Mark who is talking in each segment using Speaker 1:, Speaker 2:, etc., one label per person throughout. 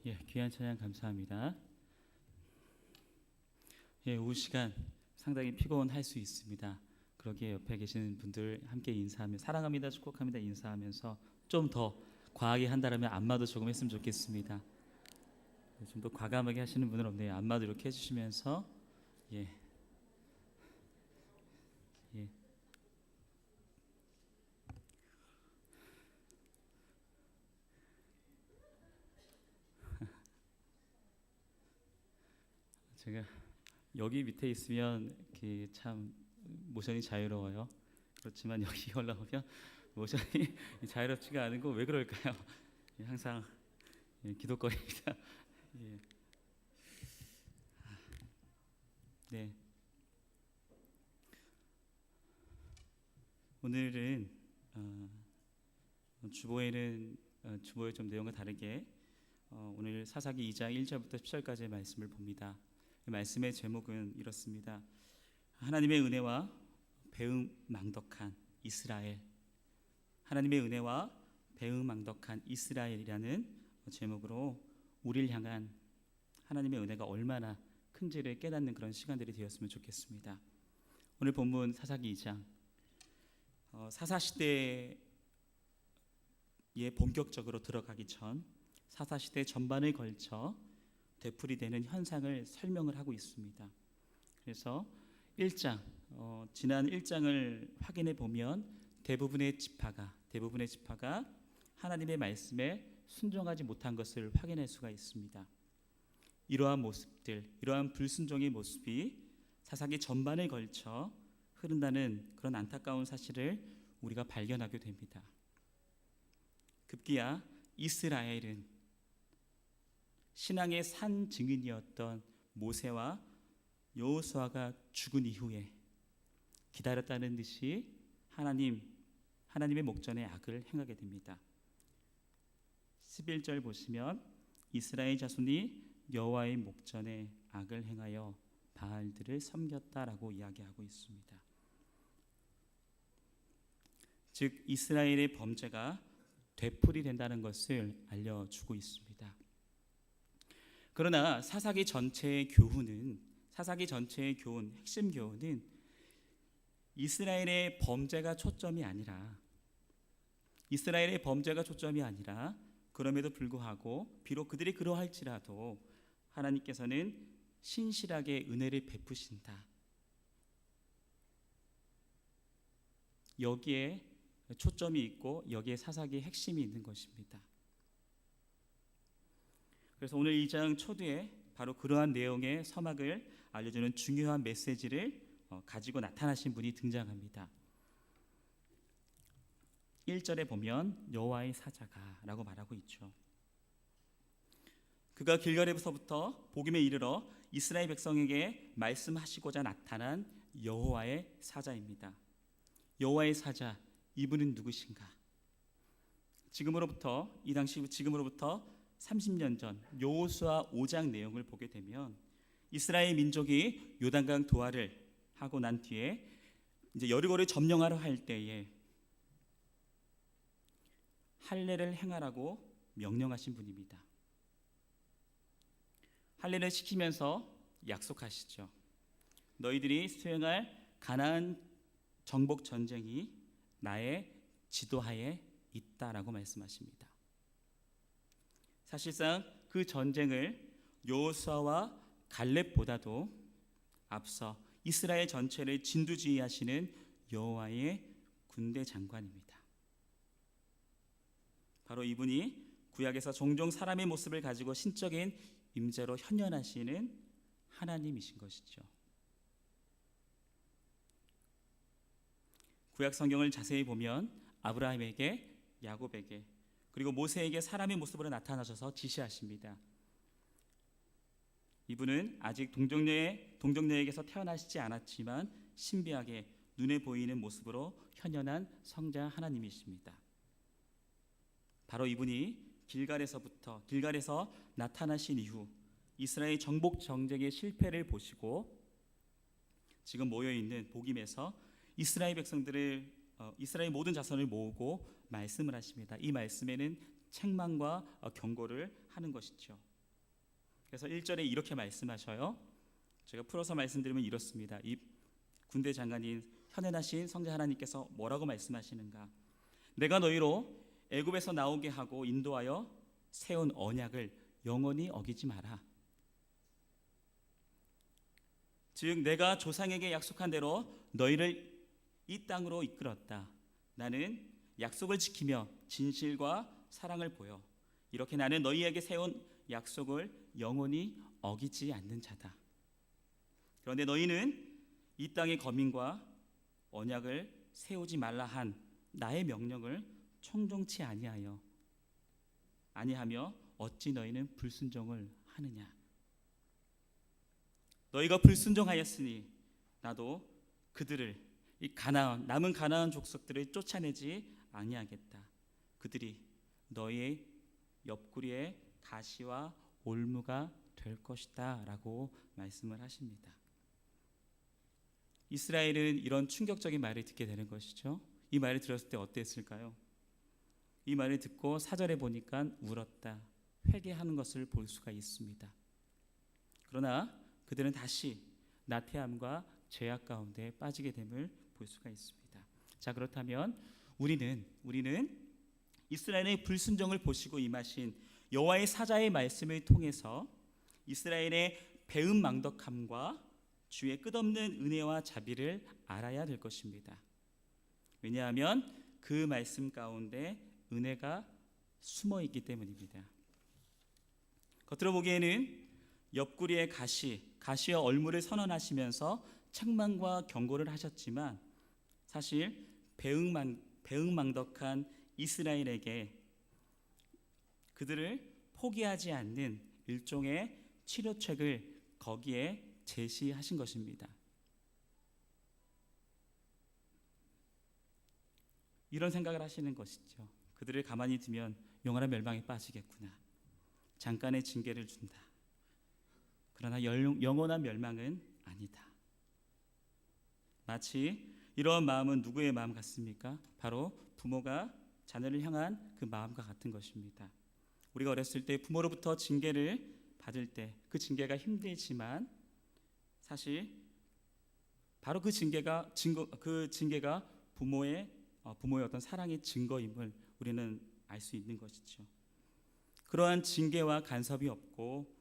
Speaker 1: 예, 귀한 찬양 감사합니다. 예, 오후 시간 상당히 피곤할 수 있습니다. 그러기에 옆에 계시는 분들 함께 인사하며 사랑합니다, 축복합니다 인사하면서 좀 더 과하게 한다라면 안마도 조금 했으면 좋겠습니다. 좀 더 과감하게 하시는 분은 없네요. 안마도 이렇게 해주시면서 예, 예. 제가 여기 밑에 있으면 참 모션이 자유로워요. 그렇지만 여기 올라오면 모션이 자유롭지가 않은 거 왜 그럴까요? 예, 항상 기도거리입니다. 예. 네, 오늘은 주보에는 주보의 좀 내용과 다르게 오늘 사사기 2장 1절부터 10절까지의 말씀을 봅니다. 말씀의 제목은 이렇습니다. 하나님의 은혜와 배은망덕한 이스라엘. 하나님의 은혜와 배은망덕한 이스라엘이라는 제목으로 우리를 향한 하나님의 은혜가 얼마나 큰지를 깨닫는 그런 시간들이 되었으면 좋겠습니다. 오늘 본문 사사기 2장 사사시대에 본격적으로 들어가기 전 사사시대 전반을 걸쳐 되풀이되는 현상을 설명을 하고 있습니다. 그래서 1장 지난 1장을 확인해 보면 대부분의 지파가 하나님의 말씀에 순종하지 못한 것을 확인할 수가 있습니다. 이러한 모습들, 이러한 불순종의 모습이 사사기 전반을 걸쳐 흐른다는 그런 안타까운 사실을 우리가 발견하게 됩니다. 급기야 이스라엘은 신앙의 산 증인이었던 모세와 여호수아가 죽은 이후에 기다렸다는 듯이 하나님의 목전에 악을 행하게 됩니다. 11절 보시면 이스라엘 자손이 여호와의 목전에 악을 행하여 바알들을 섬겼다라고 이야기하고 있습니다. 즉 이스라엘의 범죄가 되풀이된다는 것을 알려주고 있습니다. 그러나 사사기 전체의 교훈, 핵심 교훈은 이스라엘의 범죄가 초점이 아니라 그럼에도 불구하고 비록 그들이 그러할지라도 하나님께서는 신실하게 은혜를 베푸신다. 여기에 초점이 있고 여기에 사사기의 핵심이 있는 것입니다. 그래서 오늘 2장 초두에 바로 그러한 내용의 서막을 알려주는 중요한 메시지를 가지고 나타나신 분이 등장합니다. 1절에 보면 여호와의 사자가 라고 말하고 있죠. 그가 길갈에서부터 복임에 이르러 이스라엘 백성에게 말씀하시고자 나타난 여호와의 사자입니다. 여호와의 사자, 이분은 누구신가? 지금으로부터 30년 전 여호수아 5장 내용을 보게 되면 이스라엘 민족이 요단강 도하를 하고 난 뒤에 이제 여리고를 점령하려 할 때에 할례를 행하라고 명령하신 분입니다. 할례를 시키면서 약속하시죠. 너희들이 수행할 가나안 정복 전쟁이 나의 지도하에 있다라고 말씀하십니다. 사실상 그 전쟁을 여호수아와 갈렙보다도 앞서 이스라엘 전체를 진두지휘하시는 여호와의 군대 장관입니다. 바로 이분이 구약에서 종종 사람의 모습을 가지고 신적인 임재로 현현하시는 하나님이신 것이죠. 구약 성경을 자세히 보면 아브라함에게, 야곱에게, 그리고 모세에게 사람의 모습으로 나타나셔서 지시하십니다. 이분은 아직 동정녀에게서 태어나시지 않았지만 신비하게 눈에 보이는 모습으로 현현한 성자 하나님이십니다. 바로 이분이 길갈에서 나타나신 이후 이스라엘 정복 정쟁의 실패를 보시고 지금 모여있는 복임에서 이스라엘 모든 자손을 모으고 말씀을 하십니다. 이 말씀에는 책망과 경고를 하는 것이죠. 그래서 1절에 이렇게 말씀하셔요. 제가 풀어서 말씀드리면 이렇습니다. 이 군대 장관인 현현하신 성자 하나님께서 뭐라고 말씀하시는가? 내가 너희로 애굽에서 나오게 하고 인도하여 세운 언약을 영원히 어기지 마라. 즉 내가 조상에게 약속한 대로 너희를 이 땅으로 이끌었다. 나는 약속을 지키며 진실과 사랑을 보여 이렇게 나는 너희에게 세운 약속을 영원히 어기지 않는 자다. 그런데 너희는 이 땅의 거민과 언약을 세우지 말라 한 나의 명령을 청종치 아니하며 어찌 너희는 불순종을 하느냐? 너희가 불순종하였으니 나도 그들을 이 남은 가나안 족속들을 쫓아내지 아니하겠다. 그들이 너희의 옆구리에 가시와 올무가 될 것이다 라고 말씀을 하십니다. 이스라엘은 이런 충격적인 말을 듣게 되는 것이죠. 이 말을 들었을 때 어땠을까요? 이 말을 듣고 4절에 보니까 울었다, 회개하는 것을 볼 수가 있습니다. 그러나 그들은 다시 나태함과 죄악 가운데 빠지게 됨을 볼 수가 있습니다. 자, 그렇다면 우리는 이스라엘의 불순종을 보시고 임하신 여호와의 사자의 말씀을 통해서 이스라엘의 배은망덕함과 주의 끝없는 은혜와 자비를 알아야 될 것입니다. 왜냐하면 그 말씀 가운데 은혜가 숨어 있기 때문입니다. 겉으로 보기에는 옆구리에 가시와 얼무를 선언하시면서 책망과 경고를 하셨지만 사실 배은망덕한 이스라엘에게 그들을 포기하지 않는 일종의 치료책을 거기에 제시하신 것입니다. 이런 생각을 하시는 것이죠. 그들을 가만히 두면 영원한 멸망에 빠지겠구나. 잠깐의 징계를 준다. 그러나 영원한 멸망은 아니다. 마치 이러한 마음은 누구의 마음 같습니까? 바로 부모가 자녀를 향한 그 마음과 같은 것입니다. 우리가 어렸을 때 부모로부터 징계를 받을 때 그 징계가 힘들지만 사실 바로 그 징계가 부모의 어떤 사랑의 증거임을 우리는 알 수 있는 것이죠. 그러한 징계와 간섭이 없고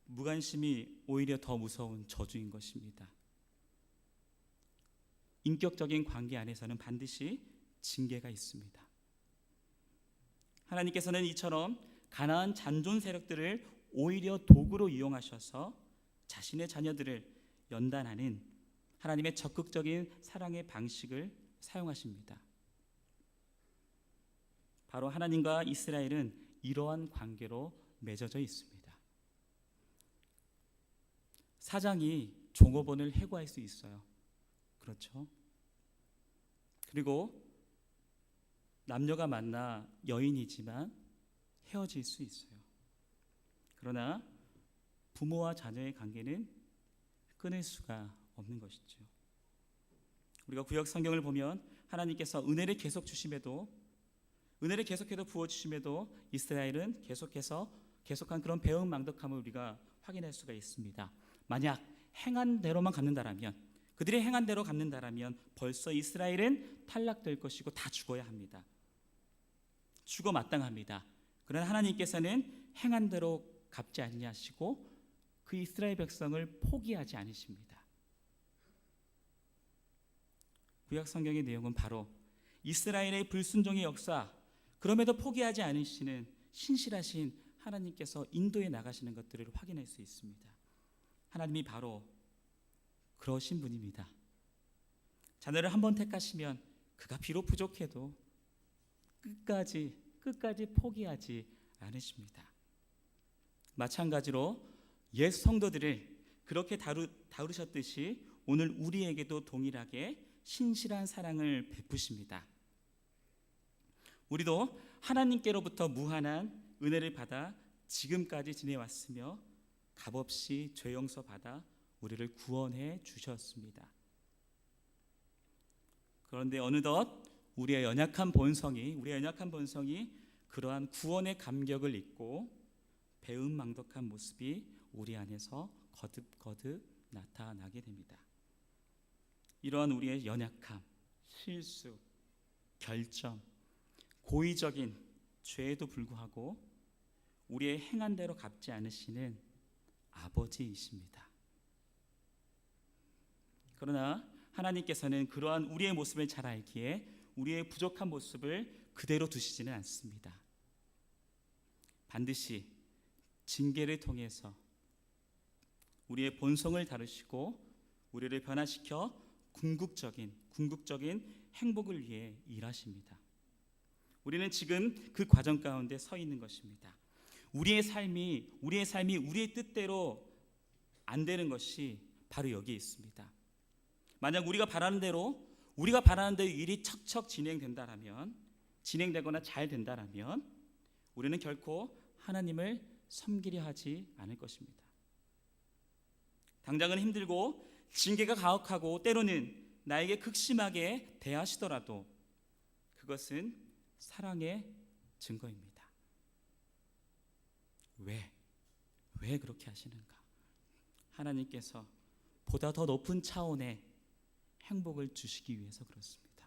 Speaker 1: 무관심이 오히려 더 무서운 저주인 것입니다. 인격적인 관계 안에서는 반드시 징계가 있습니다. 하나님께서는 이처럼 가나안 잔존 세력들을 오히려 도구로 이용하셔서 자신의 자녀들을 연단하는 하나님의 적극적인 사랑의 방식을 사용하십니다. 바로 하나님과 이스라엘은 이러한 관계로 맺어져 있습니다. 사장이 종업원을 해고할 수 있어요. 그렇죠? 그리고 남녀가 만나 여인이지만 헤어질 수 있어요. 그러나 부모와 자녀의 관계는 끊을 수가 없는 것이죠. 우리가 구약 성경을 보면 하나님께서 은혜를 계속해도 부어주심에도 이스라엘은 계속한 그런 배은망덕함을 우리가 확인할 수가 있습니다. 만약 행한 대로만 갚는다라면, 그들이 행한 대로 갚는다라면 벌써 이스라엘은 탈락될 것이고 다 죽어야 합니다. 죽어 마땅합니다. 그러나 하나님께서는 행한 대로 갚지 아니하시고 그 이스라엘 백성을 포기하지 않으십니다. 구약 성경의 내용은 바로 이스라엘의 불순종의 역사, 그럼에도 포기하지 않으시는 신실하신 하나님께서 인도해 나가시는 것들을 확인할 수 있습니다. 하나님이 바로 그러신 분입니다. 자녀를 한번 택하시면 그가 비록 부족해도 끝까지 포기하지 않으십니다. 마찬가지로 옛 성도들을 그렇게 다루셨듯이 오늘 우리에게도 동일하게 신실한 사랑을 베푸십니다. 우리도 하나님께로부터 무한한 은혜를 받아 지금까지 지내왔으며 값없이 죄 용서 받아 우리를 구원해 주셨습니다. 그런데 어느덧 우리의 연약한 본성이 그러한 구원의 감격을 잊고 배은망덕한 모습이 우리 안에서 거듭거듭 나타나게 됩니다. 이러한 우리의 연약함, 실수, 결점, 고의적인 죄에도 불구하고 우리의 행한 대로 갚지 않으시는 아버지이십니다. 그러나 하나님께서는 그러한 우리의 모습을 잘 알기에 우리의 부족한 모습을 그대로 두시지는 않습니다. 반드시 징계를 통해서 우리의 본성을 다루시고 우리를 변화시켜 궁극적인 행복을 위해 일하십니다. 우리는 지금 그 과정 가운데 서 있는 것입니다. 우리의 삶이 우리의 뜻대로 안 되는 것이 바로 여기에 있습니다. 만약 우리가 바라는 대로 일이 척척 진행되거나 잘 된다라면 우리는 결코 하나님을 섬기려 하지 않을 것입니다. 당장은 힘들고 징계가 가혹하고 때로는 나에게 극심하게 대하시더라도 그것은 사랑의 증거입니다. 왜 그렇게 하시는가? 하나님께서 보다 더 높은 차원의 행복을 주시기 위해서 그렇습니다.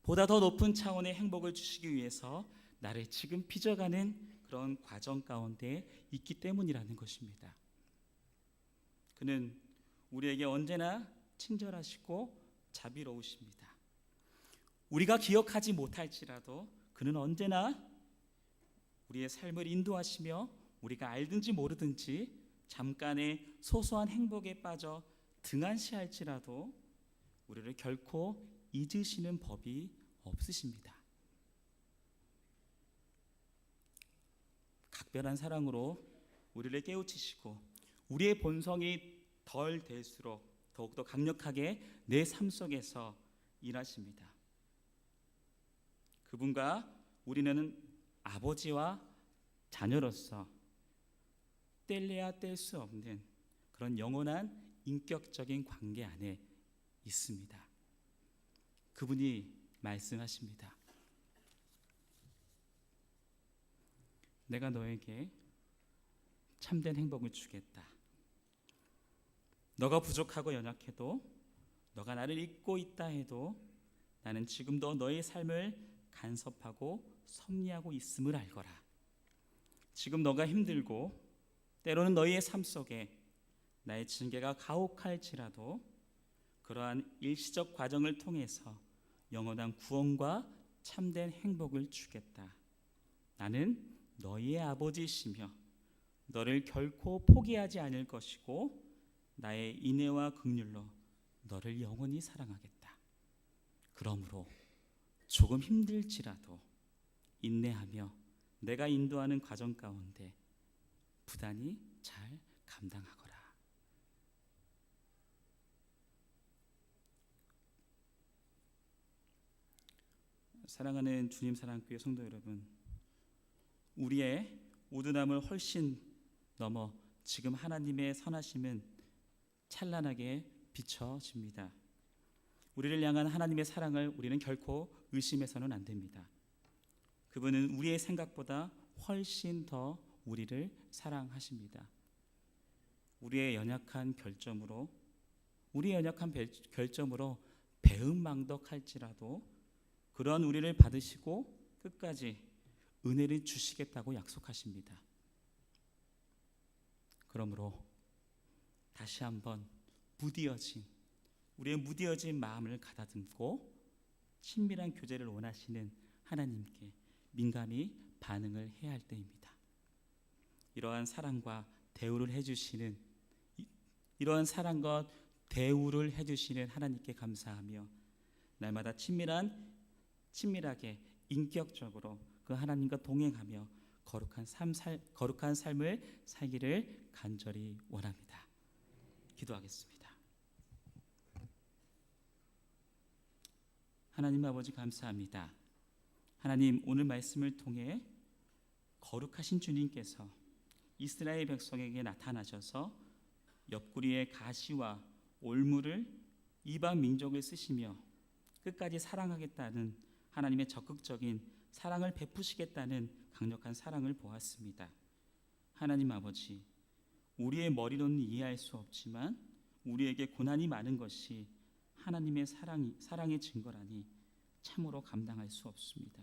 Speaker 1: 보다 더 높은 차원의 행복을 주시기 위해서 나를 지금 빚어가는 그런 과정 가운데 있기 때문이라는 것입니다. 그는 우리에게 언제나 친절하시고 자비로우십니다. 우리가 기억하지 못할지라도 그는 언제나 우리의 삶을 인도하시며 우리가 알든지 모르든지 잠깐의 소소한 행복에 빠져 등한시할지라도 우리를 결코 잊으시는 법이 없으십니다. 각별한 사랑으로 우리를 깨우치시고 우리의 본성이 덜 될수록 더욱더 강력하게 내 삶 속에서 일하십니다. 그분과 우리는 아버지와 자녀로서 뗄래야 뗄 수 없는 그런 영원한 인격적인 관계 안에 있습니다. 그분이 말씀하십니다. 내가 너에게 참된 행복을 주겠다. 너가 부족하고 연약해도 너가 나를 잊고 있다 해도 나는 지금도 너의 삶을 간섭하고 섭리하고 있음을 알거라. 지금 너가 힘들고 때로는 너희의 삶 속에 나의 징계가 가혹할지라도 그러한 일시적 과정을 통해서 영원한 구원과 참된 행복을 주겠다. 나는 너희의 아버지이시며 너를 결코 포기하지 않을 것이고 나의 인애와 긍휼로 너를 영원히 사랑하겠다. 그러므로 조금 힘들지라도 인내하며 내가 인도하는 과정 가운데 부단히 잘 감당하거라. 사랑하는 주님 사랑교회 성도 여러분, 우리의 우둔함을 훨씬 넘어 지금 하나님의 선하심은 찬란하게 비춰집니다. 우리를 향한 하나님의 사랑을 우리는 결코 의심해서는 안 됩니다. 그분은 우리의 생각보다 훨씬 더 우리를 사랑하십니다. 우리의 연약한 결점으로 배은망덕할지라도 그러한 우리를 받으시고 끝까지 은혜를 주시겠다고 약속하십니다. 그러므로 다시 한번 우리의 무뎌진 마음을 가다듬고 친밀한 교제를 원하시는 하나님께 민감히 반응을 해야 할 때입니다. 이러한 사랑과 대우를 해주시는 하나님께 감사하며 날마다 친밀하게 인격적으로 그 하나님과 동행하며 거룩한 삶을 살기를 간절히 원합니다. 기도하겠습니다. 하나님 아버지 감사합니다. 하나님, 오늘 말씀을 통해 거룩하신 주님께서 이스라엘 백성에게 나타나셔서 옆구리에 가시와 올무를 이방 민족을 쓰시며 끝까지 사랑하겠다는 하나님의 적극적인 사랑을 베푸시겠다는 강력한 사랑을 보았습니다. 하나님 아버지, 우리의 머리로는 이해할 수 없지만 우리에게 고난이 많은 것이 하나님의 사랑의 증거라니 참으로 감당할 수 없습니다.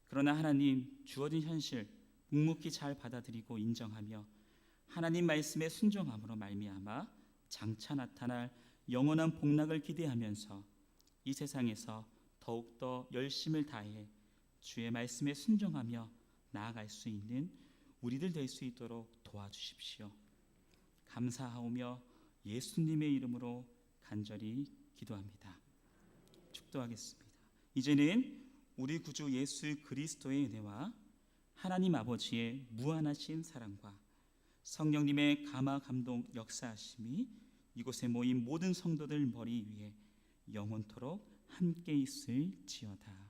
Speaker 1: 그러나 하나님, 주어진 현실 묵묵히 잘 받아들이고 인정하며 하나님 말씀에 순종함으로 말미암아 장차 나타날 영원한 복락을 기대하면서 이 세상에서 더욱더 열심을 다해 주의 말씀에 순종하며 나아갈 수 있는 우리들 될 수 있도록 도와주십시오. 감사하오며 예수님의 이름으로 간절히 기도합니다. 축도하겠습니다. 이제는 우리 구주 예수 그리스도의 은혜와 하나님 아버지의 무한하신 사랑과 성령님의 감화 감동 역사하심이 이곳에 모인 모든 성도들 머리 위에 영원토록 함께 있을지어다.